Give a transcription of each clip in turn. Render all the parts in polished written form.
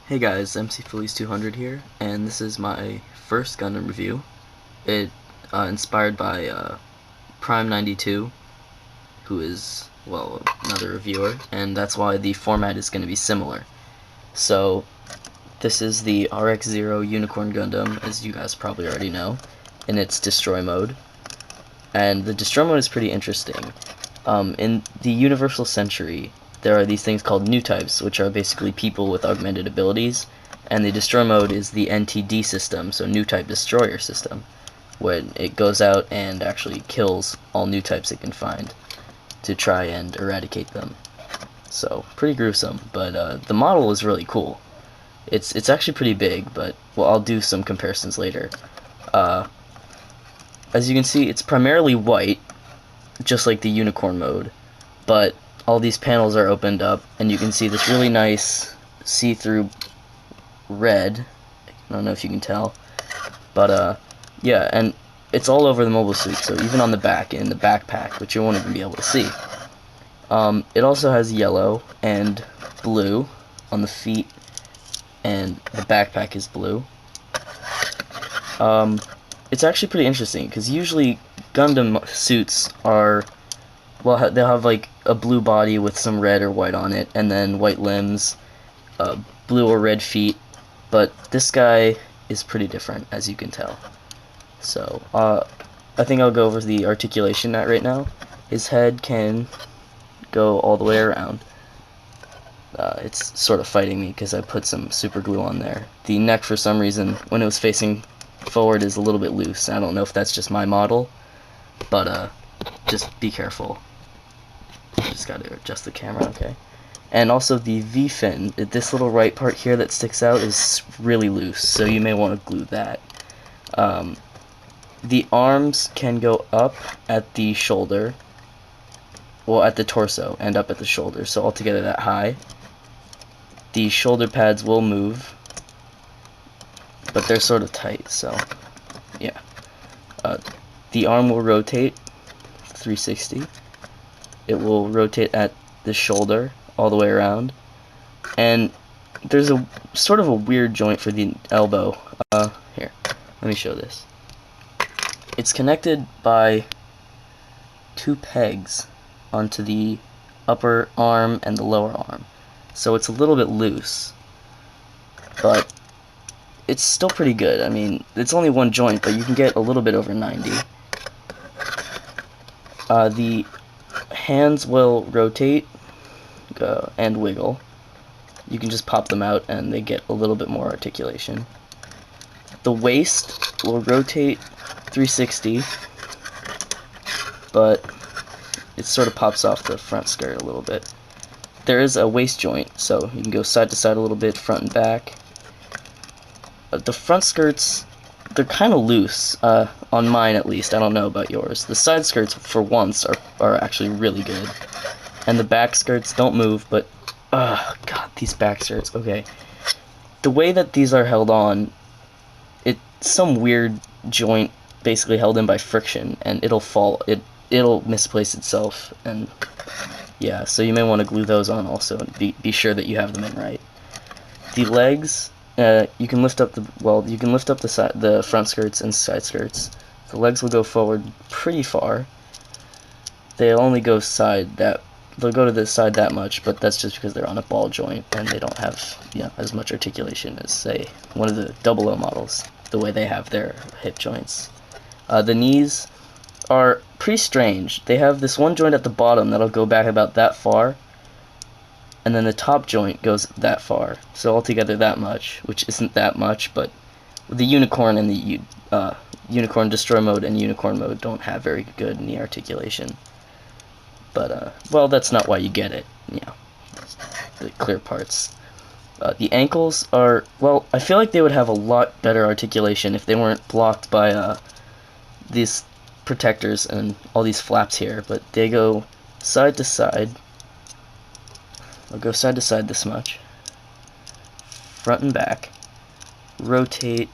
Hey guys, MC Felice 200 here, and this is my first Gundam review. It inspired by Prime92, who is, well, another reviewer, and that's why the format is going to be similar. So, this is the RX-0 Unicorn Gundam, as you guys probably already know, in its Destroy mode. And the Destroy mode is pretty interesting. In the Universal Century, there are these things called new types, which are basically people with augmented abilities, and the Destroy mode is the NTD system, so new type destroyer system, when it goes out and actually kills all new types it can find to try and eradicate them. So, pretty gruesome, but the model is really cool. It's actually pretty big, but well, I'll do some comparisons later. As you can see, it's primarily white, just like the Unicorn mode, but all these panels are opened up, and you can see this really nice see-through red. I don't know if you can tell, but yeah, and it's all over the mobile suit, so even on the back, in the backpack, which you won't even be able to see. It also has yellow and blue on the feet, and the backpack is blue. It's actually pretty interesting, because usually Gundam suits are, well, they'll have like a blue body with some red or white on it, and then white limbs, blue or red feet, but this guy is pretty different, as you can tell. So, I think I'll go over the articulation right now. His head can go all the way around. It's sort of fighting me because I put some super glue on there. The neck, for some reason, when it was facing forward, is a little bit loose. I don't know if that's just my model, but just be careful. Just gotta adjust the camera, okay. And also the V-fin, this little right part here that sticks out is really loose, so you may want to glue that. The arms can go up at the shoulder, well, at the torso, and up at the shoulder, so altogether that high. The shoulder pads will move, but they're sort of tight, so yeah. The arm will rotate 360. It will rotate at the shoulder all the way around, and there's a sort of a weird joint for the elbow. Here, let me show this. It's connected by two pegs onto the upper arm and the lower arm, so it's a little bit loose, but it's still pretty good. I mean, it's only one joint, but you can get a little bit over 90. The hands will rotate and wiggle. You can just pop them out and they get a little bit more articulation. The waist will rotate 360, but it sort of pops off the front skirt a little bit. There is a waist joint, so you can go side to side a little bit, front and back. The front skirts, they're kind of loose, on mine at least. I don't know about yours. The side skirts, for once, are actually really good. And the back skirts don't move, but, god, these back skirts, okay. The way that these are held on, it's some weird joint basically held in by friction, and it'll fall, it'll misplace itself, and yeah, so you may want to glue those on also, and be sure that you have them in right. The legs, you can lift up the front skirts and side skirts. The legs will go forward pretty far. They'll only go they'll go to the side that much, but that's just because they're on a ball joint and they don't have, as much articulation as, say, one of the 00 models, the way they have their hip joints. The knees are pretty strange. They have this one joint at the bottom that'll go back about that far, and then the top joint goes that far, so altogether that much, which isn't that much, but the Unicorn and the Unicorn Destroy mode and Unicorn mode don't have very good knee articulation. But, well, that's not why you get it, the clear parts. The ankles are, well, I feel like they would have a lot better articulation if they weren't blocked by these protectors and all these flaps here, but they go side to side. I'll go side to side this much, front and back, rotate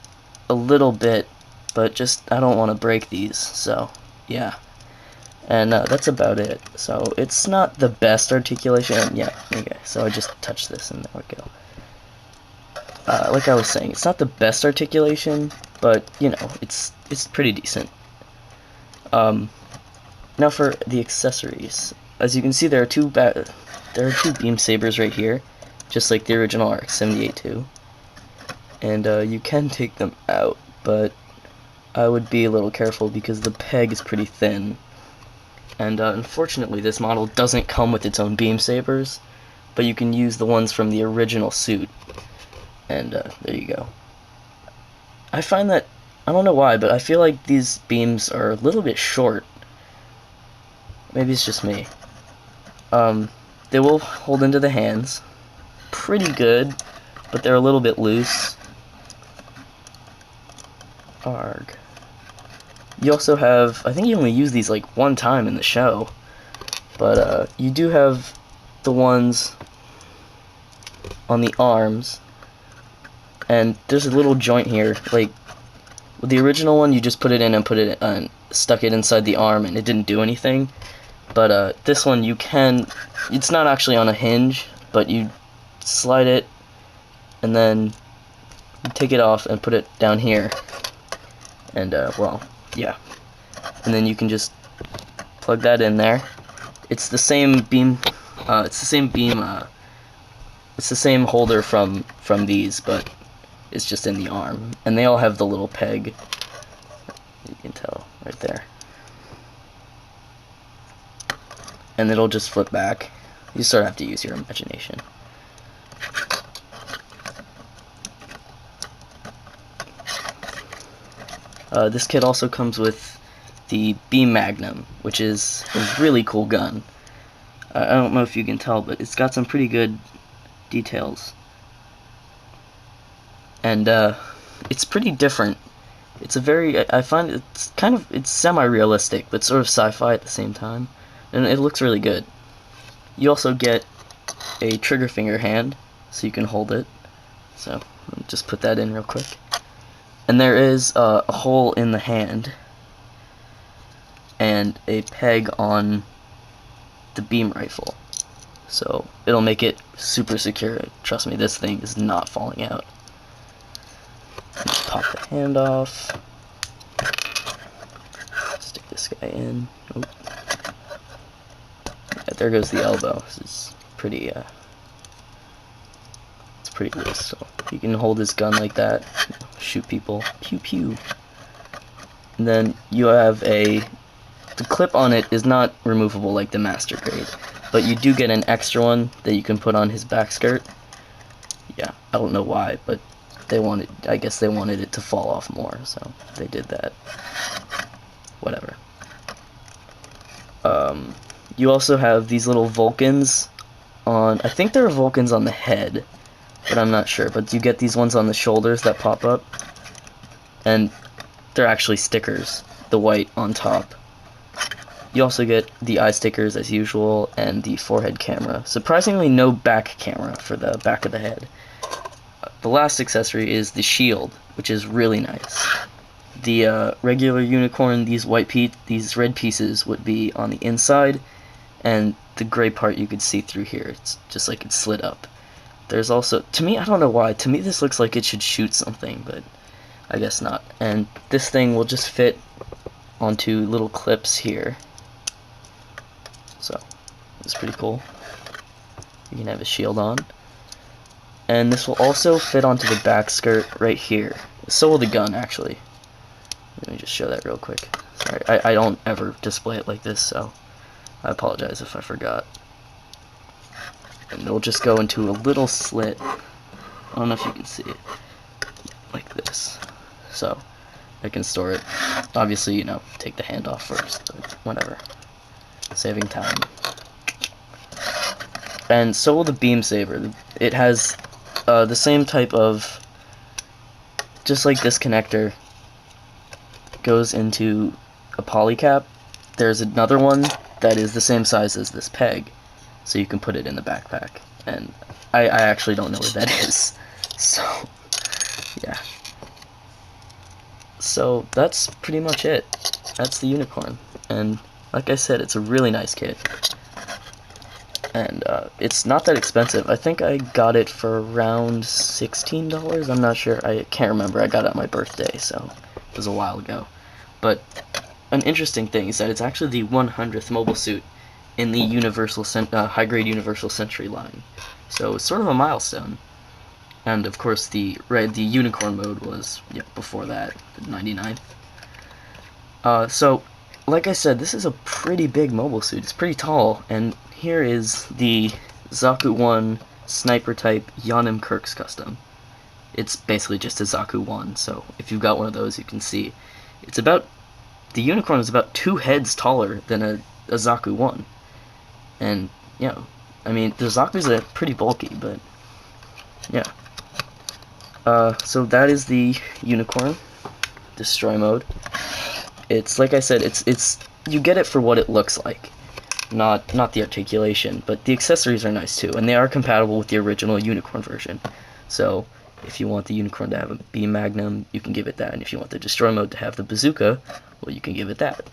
a little bit, but just, I don't want to break these, so, yeah. And that's about it. So it's not the best articulation. Yeah, okay, so I just touched this and there we go. like I was saying, it's not the best articulation, but you know, it's pretty decent. Now for the accessories. As you can see, there are two beam sabers right here, just like the original RX-78 too. And you can take them out, but I would be a little careful because the peg is pretty thin. And unfortunately, this model doesn't come with its own beam sabers, but you can use the ones from the original suit. And there you go. I find that, I don't know why, but I feel like these beams are a little bit short. Maybe it's just me. They will hold into the hands pretty good, but they're a little bit loose. Arg. You also have, I think you only use these like one time in the show, but you do have the ones on the arms, and there's a little joint here. Like with the original one, you just put it in and stuck it inside the arm, and it didn't do anything. But this one, you can, it's not actually on a hinge, but you slide it, and then you take it off and put it down here, and well, yeah, and then you can just plug that in there. It's the same beam, it's the same holder from these, but it's just in the arm, and they all have the little peg, you can tell right there. And it'll just flip back. You sort of have to use your imagination. This kit also comes with the Beam Magnum, which is a really cool gun. I don't know if you can tell, but it's got some pretty good details. And it's pretty different. It's a very, I find it's semi-realistic, but sort of sci-fi at the same time. And it looks really good. You also get a trigger finger hand, so you can hold it. So, I'll just put that in real quick. And there is a hole in the hand, and a peg on the beam rifle. So, it'll make it super secure. Trust me, this thing is not falling out. Just pop the hand off. Stick this guy in. Oop. There goes the elbow. This is pretty, it's pretty loose. So you can hold this gun like that, shoot people, pew pew. And then you have the clip on it is not removable like the Master Grade, but you do get an extra one that you can put on his back skirt. Yeah, I don't know why, but I guess they wanted it to fall off more, so they did that. Whatever. You also have these little Vulcans on, I think there are Vulcans on the head, but I'm not sure, but you get these ones on the shoulders that pop up, and they're actually stickers, the white on top. You also get the eye stickers as usual, and the forehead camera. Surprisingly, no back camera for the back of the head. The last accessory is the shield, which is really nice. The regular Unicorn, these red pieces would be on the inside, and the gray part you could see through here. It's just like it's slid up. There's also, to me, I don't know why, to me this looks like it should shoot something, but I guess not. And this thing will just fit onto little clips here. So, it's pretty cool. You can have a shield on. And this will also fit onto the back skirt right here. So will the gun, actually. Let me just show that real quick. Sorry, I don't ever display it like this, so I apologize if I forgot. And it'll just go into a little slit. I don't know if you can see it. Like this. So, I can store it. Obviously, you know, take the hand off first, but whatever. Saving time. And so will the beam saber. It has the same type of, just like this connector goes into a polycap, there's another one that is the same size as this peg, so you can put it in the backpack. And I actually don't know where that is. So, yeah. So, that's pretty much it. That's the Unicorn. And, like I said, it's a really nice kit. and it's not that expensive. I think I got it for around $16. I'm not sure. I can't remember. I got it on my birthday, so it was a while ago. But an interesting thing is that it's actually the 100th mobile suit in the high-grade Universal Century line. So it's sort of a milestone. And of course, the Unicorn mode was before that, the 99th. So, like I said, this is a pretty big mobile suit. It's pretty tall, and here is the Zaku 1 Sniper type Yanim Kirk's custom. It's basically just a Zaku 1, so if you've got one of those, you can see the Unicorn is about 2 heads taller than a Zaku 1. And, I mean, the Zaku's are pretty bulky, but, yeah. So that is the Unicorn Destroy mode. It's, like I said, it's you get it for what it looks like, not the articulation, but the accessories are nice too, and they are compatible with the original Unicorn version. So, if you want the Unicorn to have a beam magnum, you can give it that, and if you want the Destroy mode to have the bazooka, well, you can give it that.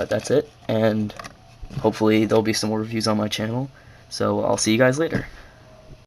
That's it, and hopefully there'll be some more reviews on my channel, so I'll see you guys later.